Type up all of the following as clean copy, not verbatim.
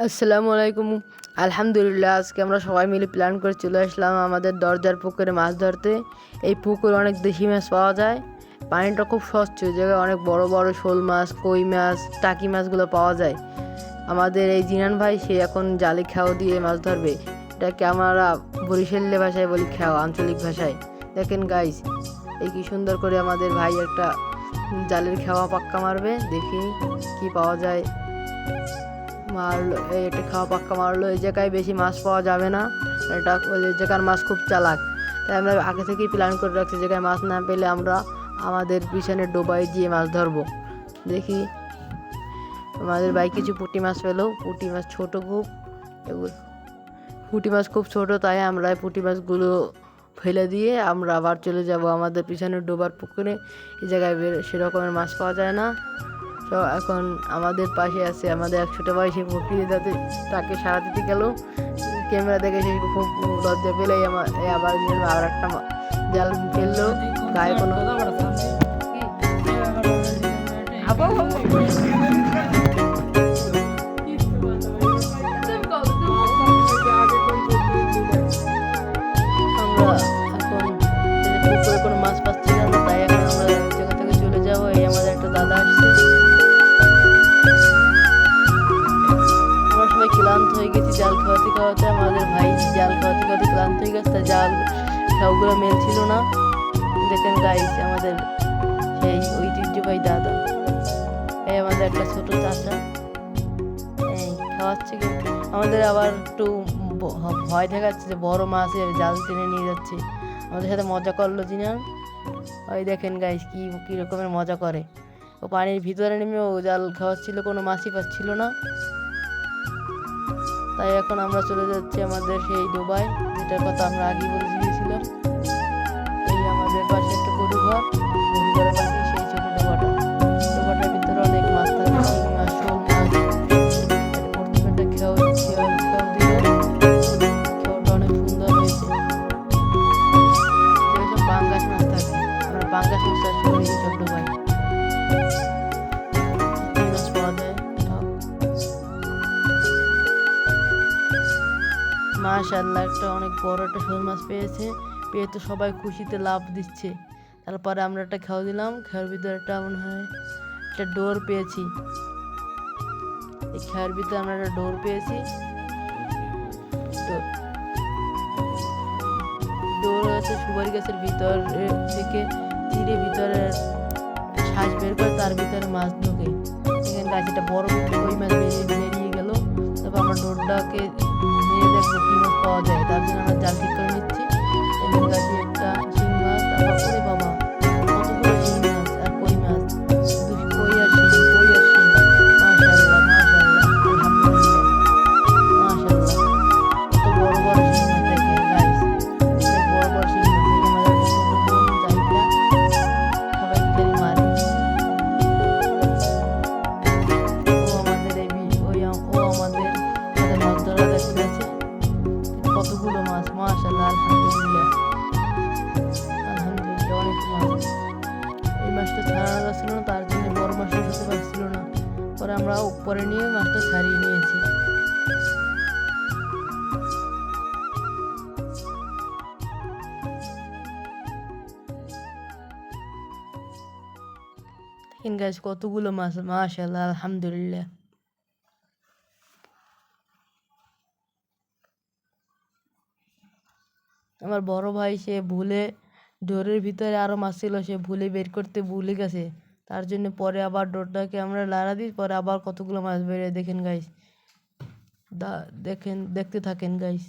আসসালামু আলাইকুম। আলহামদুলিল্লাহ, আজকে আমরা সবাই মিলে প্ল্যান করে চলে আসলাম আমাদের দরজার পুকুরে মাছ ধরতে। এই পুকুরে অনেক দেশি মাছ পাওয়া যায়। পানিটা খুব স্বচ্ছ, এই জায়গায় অনেক বড় বড় শোল মাছ, কই মাছ, টাকি মাছগুলো পাওয়া যায়। আমাদের এই জিনান ভাই সে এখন জালে খেও দিয়ে মাছ ধরবে। এটাকে আমরা বরিশালের ভাষায় বলি খেও, আঞ্চলিক ভাষায়। দেখেন গাইস, এই কি সুন্দর করে আমাদের ভাই একটা জালের খেওয়া পাক্কা মারবে। দেখি কি পাওয়া যায়। মারলো, এটা খাওয়া পাক্কা মারলো। এই জায়গায় বেশি মাছ পাওয়া যাবে না, এটা ওই জায়গার মাছ খুব চালাক। তাই আমরা আগে থেকেই প্ল্যান করে রাখছি, জায়গায় মাছ না পেলে আমরা আমাদের পিছনে ডোবায় দিয়ে মাছ ধরবো। দেখি আমাদের ভাই কিছু পুঁটি মাছ পেলো। পুঁটি মাছ ছোট খুব, এগুলো পুঁটি মাছ খুব ছোট, তাই আমরা পুঁটি মাছগুলো ফেলে দিয়ে আমরা আবার চলে যাব আমাদের পিছনে ডোবার পুকুরে। এই জায়গায় সেরকমের মাছ পাওয়া যায় না। তো এখন আমাদের পাশে আছে আমাদের 100টা ভাই, সে পুকুরে যাতে তাকে সারা দিতে গেল। ক্যামেরা দেখে সে খুব লজ্জা পেলেই আবার আবার একটা জাল ফেললো। গায়ে কোনো আমরা এখন পুকুরে কোনো মাছ পাচ্ছিলাম না, তাই এখন আমরা এক জায়গা থেকে চলে যাবো। এই আমাদের একটা দাদা আসছে। আমরা সবাই ক্লান্ত হয়ে গেছি জাল খাওয়াতে খাওয়াতে। আমাদের ভাই জাল খাওয়াতে খাওয়াতে ক্লান্ত হয়ে গেছে, তাই জাল সবগুলো মেলছিল না। দেখেন গাইস, আমাদের সেই ঐতিহ্যবাহী দাদা, এই আমাদের একটা ছোট চাচা, এই খাওয়াচ্ছে। কিন্তু আমাদের আবার একটু ভয় দেখাচ্ছে যে বড় মাছ জাল টেনে নিয়ে যাচ্ছে। আমাদের সাথে মজা করলো জিনান। ওই দেখেন গাইস কি রকমের মজা করে। ও পানির ভিতরে নেমেও জাল খাওয়াচ্ছিল, কোনো মাছই পাচ্ছিল না। তাই এখন আমরা চলে যাচ্ছি আমাদের সেই ডোবায়, যেটার কথা আমরা আগে বলে দিয়েছিলাম। এই আমাদের পাশে একটা গরু ঘর, গরু ঘরের পাশে সেই ছোট ডোবাটা। ডোবাটার ভিতরে অনেক মাছ থাকে, শিং মাছ, শোল মাছ। প্রথমে একটা খেও দিল, খেওটা অনেক সুন্দর হয়েছে। যেসব পাঙ্গাস মাছ থাকে, আমরা পাঙ্গাস মাছ চাষ করি এই সব ডোবায়। কি মাছ পাওয়া যায় মাশাআল্লাহ, একটা অনেক বড় একটা শোল মাছ পেয়ে তো সবাই খুশিতে লাফ দিচ্ছে। তারপরে আমরা একটা খেও দিলাম, খেওয়ার ভিতরে একটা মনে হয় একটা ডোর পেয়েছি। এই খেওয়ার ভিতরে আমরা একটা ডোর পেয়েছি। ডোর হচ্ছে সুপারি গাছের ভিতর থেকে চিরে ভিতরে শ্বাস বের করে তার ভিতরে মাছ ঢোকে। এখানে গাছে একটা বড় কই মাছ বেরিয়ে গেল। তারপর আমরা ডোরটাকে নিয়ে দেখবো কি মাছ পাওয়া যায়। তার জন্য আমরা জাল ঠিক করে নিচ্ছি। এখানে গাছে একটা শিং মাছ, তারপর ওরে বাবা কতগুলো শিং মাছ আর কই মাছ, শুধু কই আর শিং, কই আর শিং। মাশাআল্লাহ মাশাআল্লাহ, আলহামদুলিল্লাহ, মাশাআল্লাহ। কত বড় বড় শিং মাছ দেখেন গাইস, অনেক বড় বড় শিং মাছ। এই আমাদের একটা ছোট বোন জাইকা সবাই খালি মারে। সাথে মাছ ধরা দেখতে আছে। কতগুলো মাছ, মাশাআল্লাহ, আলহামদুলিল্লাহ, আলহামদুলিল্লাহ, অনেক মাছ। এই মাছটা ছাড়ানো যাচ্ছিল না, তার জন্য বড় মাছটা ধরতে পারছিল না। পরে আমরা উপরে নিয়ে মাছটা ছাড়িয়ে নিয়েছি। দেখেন গাইস কতগুলো মাছ, মাশাআল্লাহ, আলহামদুলিল্লাহ। আমার বড় ভাই সে ভুলে ডোরের ভিতরে আরো মাছ ছিল, সে ভুলে বের করতে ভুলে গেছে। তার জন্য পরে আবার ডোরটাকে আমরা লাড়া দিই, পরে আবার কতগুলো মাছ বেরিয়ে। দেখেন গাইস, দেখেন, দেখতে থাকেন গাইস।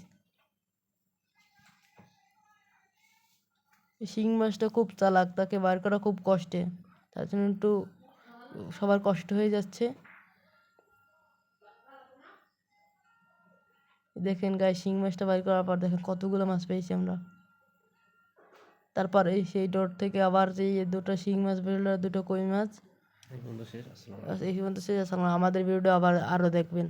শিং মাছটা খুব চালাক, তাকে বার করা খুব কষ্টে, তার জন্য একটু সবার কষ্ট হয়ে যাচ্ছে। দেখেন গাইস, শিং মাছটা বার করার পর দেখেন কতগুলো মাছ পেয়েছি আমরা। তারপর এই সেই ডোর থেকে আবার যে দুটো শিং মাছ বেরোলো, দুটো কই মাছ। এই পর্যন্ত শেষ। আমাদের ভিডিও আবার আরো দেখবেন।